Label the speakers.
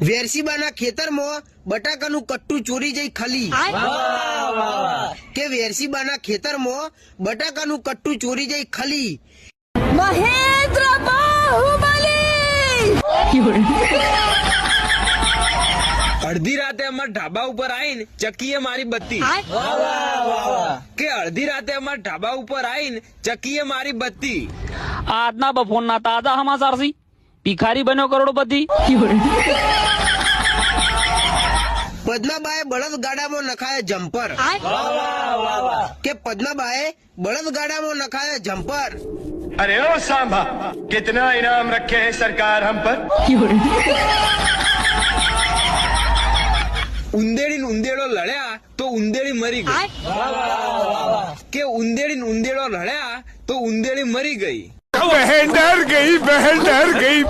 Speaker 1: વેરસીબાના ખેતરમાં બટાકાનું કટ્ટું ચોરી જઈ ખલી કે વેરસીબાના ખેતરમાં બટાકાનું કટ્ટું ચોરી જઈ ખલી
Speaker 2: મહેન્દ્ર બાહુબલી
Speaker 3: અડધી રાતે અમાર ઢાબા ઉપર આવીને ચકીએ મારી બત્તી કે અડધી રાતે અમાર ઢાબા ઉપર આવીને ચકીએ મારી બત્તી
Speaker 4: આજના બપોરના તાજા સમાચાર છે ભિખારી બન્યો કરોડપતિ
Speaker 1: પદ્માબાએ બળદગાડામાં નખાયા જમ્પર કે પદ્માબાએ બળદગાડામાં નખાયા જમ્પર
Speaker 5: अरे ओ सांभा कितना इनाम रखे हैं सरकार हम पर
Speaker 3: ઉંદેડી ને ઉંદેડો લડ્યા તો ઉંદેડી મરી ગઈ કે ઉંદેડી ને ઉંદેડો લડ્યા તો ઉંદેડી મરી ગઈ
Speaker 5: बहन डर गई